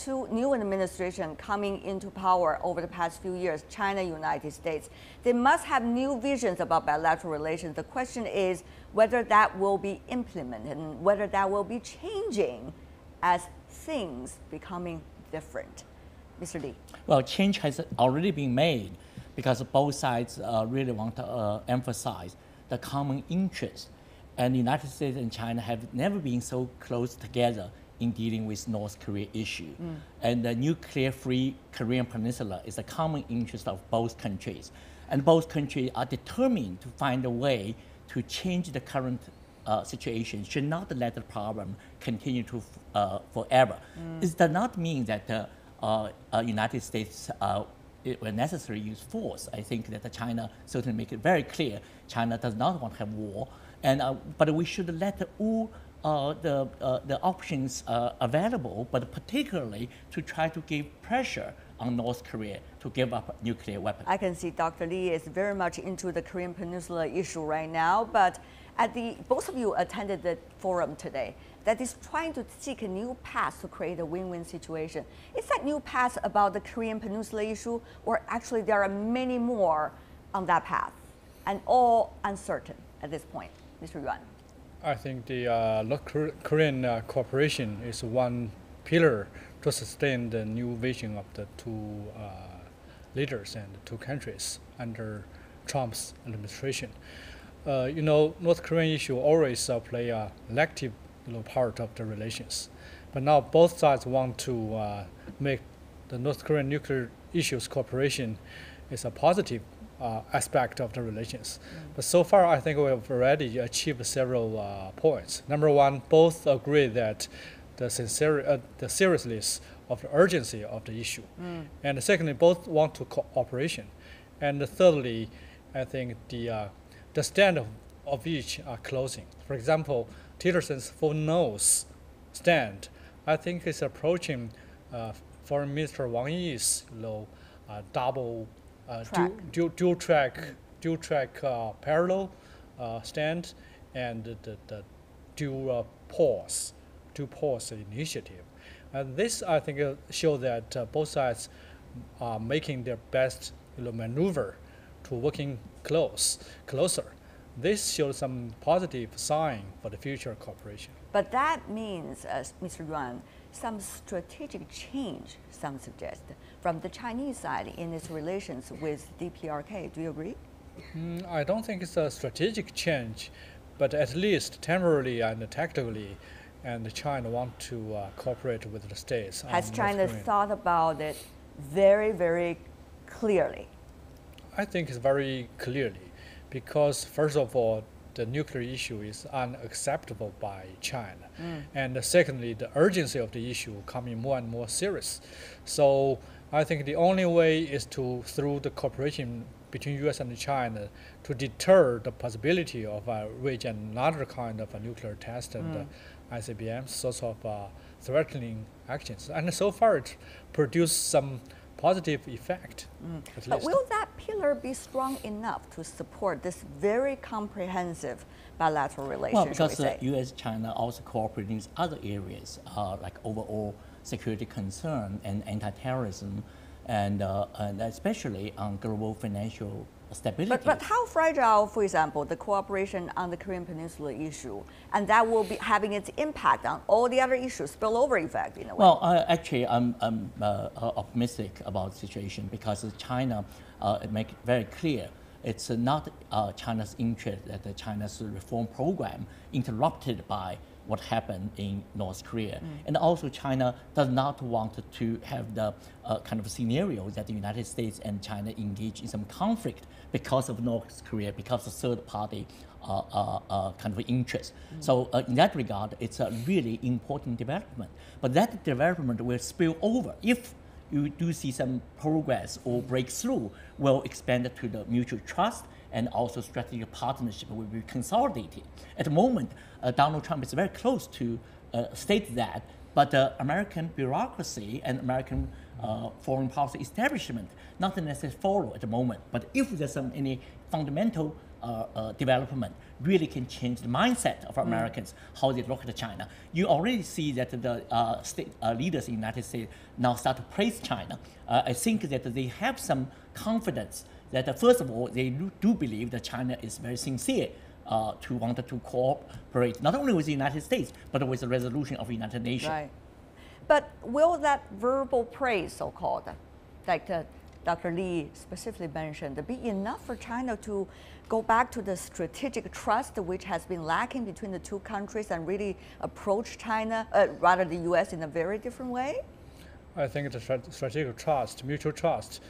two new administrations coming into power over the past few years, China, United States, they must have new visions about bilateral relations. The question is whether that will be implemented and whether that will be changing as things becoming different. Mr. Li. Well, change has already been made because both sides really want to emphasize the common interest. And the United States and China have never been so close together in dealing with North Korea issue. And the nuclear-free Korean Peninsula is a common interest of both countries. And both countries are determined to find a way to change the current situation, should not let the problem continue to forever. This does not mean that the United States it will necessarily use force. I think that China certainly make it very clear China does not want to have war, and but we should let all the options available, but particularly to try to give pressure on North Korea to give up nuclear weapons. I can see Dr. Li is very much into the Korean Peninsula issue right now, but both of you attended the forum today that is trying to seek a new path to create a win-win situation. Is that new path about the Korean Peninsula issue, or actually there are many more on that path and all uncertain at this point? Mr. Yuan. I think the Korean cooperation is one pillar to sustain the new vision of the two leaders and the two countries under Trump's administration. North Korean issue always play a active part of the relations, but now both sides want to make the North Korean nuclear issues cooperation is a positive aspect of the relations. But so far, I think we have already achieved several points. Number one, both agree that the seriousness of the urgency of the issue. And secondly, both want to cooperation. And thirdly, I think the stand of each are closing. For example, Tillerson's full nose stand, I think, is approaching Foreign Minister Wang Yi's dual track parallel stand, and the dual pause initiative. And this, I think, shows that both sides are making their best maneuver to working closer. This shows some positive sign for the future cooperation. But that means, Mr. Yuan, some strategic change, some suggest, from the Chinese side in its relations with DPRK. Do you agree? I don't think it's a strategic change, but at least temporarily and tactically, and China want to cooperate with the states. Has China thought about it very, very clearly? I think it's very clearly, because first of all, the nuclear issue is unacceptable by China. And secondly, the urgency of the issue becoming more and more serious. So I think the only way is through the cooperation between US and China to deter the possibility of wage another kind of a nuclear test and ICBM, sorts of threatening actions. And so far it produced some positive effect. But will that pillar be strong enough to support this very comprehensive bilateral relationship? Well, because the U.S.-China also cooperating with other areas like overall security concern and anti-terrorism, and especially on global financial stability. But how fragile, for example, the cooperation on the Korean Peninsula issue, and that will be having its impact on all the other issues, spillover effect in a way? Well, actually, I'm optimistic about the situation because China make it very clear it's not China's interest that China's reform program interrupted by what happened in North Korea. And also China does not want to have the kind of scenario that the United States and China engage in some conflict because of North Korea, because of third party kind of interest. So in that regard, it's a really important development. But that development will spill over. If you do see some progress or breakthrough, will expand to the mutual trust, and also strategic partnership will be consolidated. At the moment, Donald Trump is very close to state that But the American bureaucracy and American foreign policy establishment not necessarily follow at the moment. But if there's any fundamental development, really can change the mindset of Americans, how they look at China. You already see that the state leaders in the United States now start to praise China. I think that they have some confidence that first of all, they do believe that China is very sincere to want to cooperate, not only with the United States, but with the resolution of the United Nations. Right. But will that verbal praise, so-called, like Dr. Li specifically mentioned, be enough for China to go back to the strategic trust which has been lacking between the two countries and really approach China, rather the U.S. in a very different way? I think the strategic trust, mutual trust,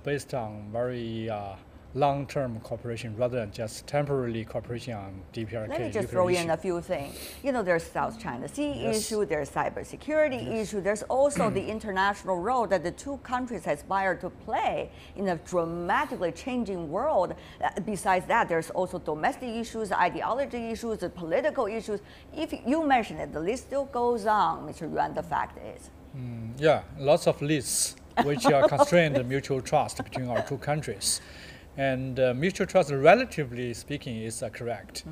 based on very long-term cooperation rather than just temporarily cooperation on DPRK. Let me just throw in a few things. You know, there's South China Sea issue, there's cybersecurity issue, there's also the international role that the two countries aspire to play in a dramatically changing world. Besides that, there's also domestic issues, ideology issues, the political issues. If you mention it, the list still goes on, Mr. Yuan, the fact is. Yeah, lots of lists which constrain the mutual trust between our two countries. And mutual trust, relatively speaking, is correct.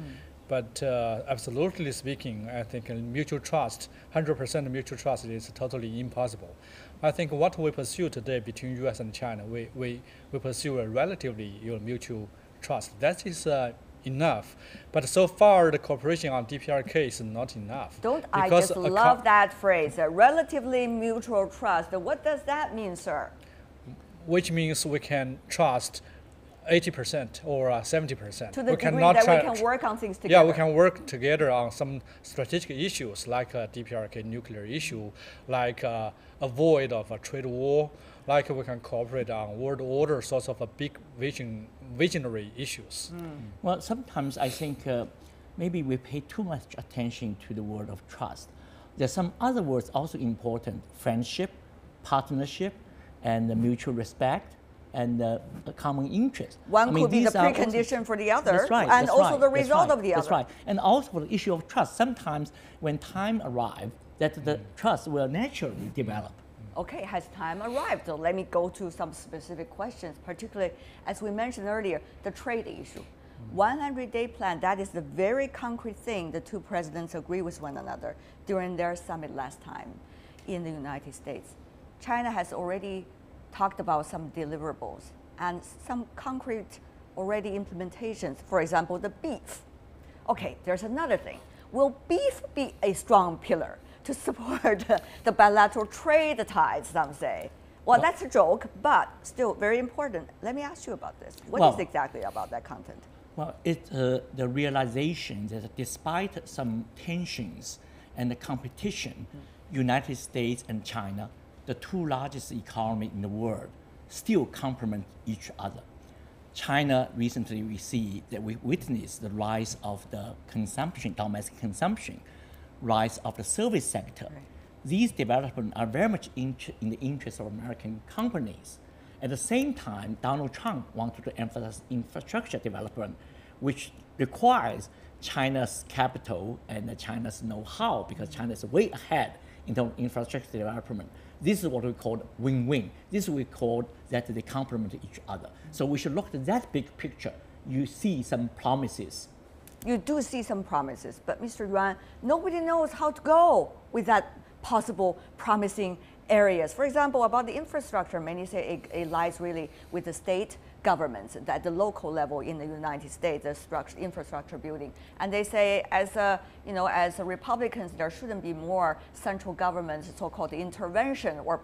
But absolutely speaking, I think mutual trust, 100% mutual trust is totally impossible. I think what we pursue today between US and China, we pursue a relatively mutual trust. That is enough. But so far, the cooperation on DPRK is not enough. Don't I just love that phrase, relatively mutual trust. What does that mean, sir? Which means we can trust 80% or 70%. To the degree that we can work on things together. Yeah, we can work together on some strategic issues like DPRK nuclear issue, like avoid of a trade war, like we can cooperate on world order sorts of a big visionary issues. Well, sometimes I think maybe we pay too much attention to the word of trust. There's some other words also important: friendship, partnership, and mutual respect, and a common interest. One could be the precondition for the other, that's right, and that's also right, the result of the other. That's right. And also for the issue of trust, sometimes when time arrives, that the trust will naturally develop. Okay, has time arrived? So let me go to some specific questions, particularly, as we mentioned earlier, the trade issue. 100-day plan, that is the very concrete thing the two presidents agree with one another during their summit last time in the United States. China has already talked about some deliverables and some concrete already implementations. For example, the beef. Okay, there's another thing. Will beef be a strong pillar to support the bilateral trade ties, some say? Well, that's a joke, but still very important. Let me ask you about this. What is exactly about that content? Well, it's the realization that despite some tensions and the competition, United States and China, the two largest economies in the world, still complement each other. China, recently we see that we witnessed the rise of the consumption, domestic consumption, rise of the service sector. Right. These developments are very much in the interest of American companies. At the same time, Donald Trump wanted to emphasize infrastructure development, which requires China's capital and China's know-how, because China is way ahead in terms of infrastructure development. This is what we call win-win. This is what we call that they complement each other. So we should look at that big picture. You see some promises. You do see some promises, but Mr. Yuan, nobody knows how to go with that possible promising areas. For example, about the infrastructure, many say it lies really with the state governments at the local level in the United States, the infrastructure building. And they say, as Republicans, there shouldn't be more central government so-called intervention or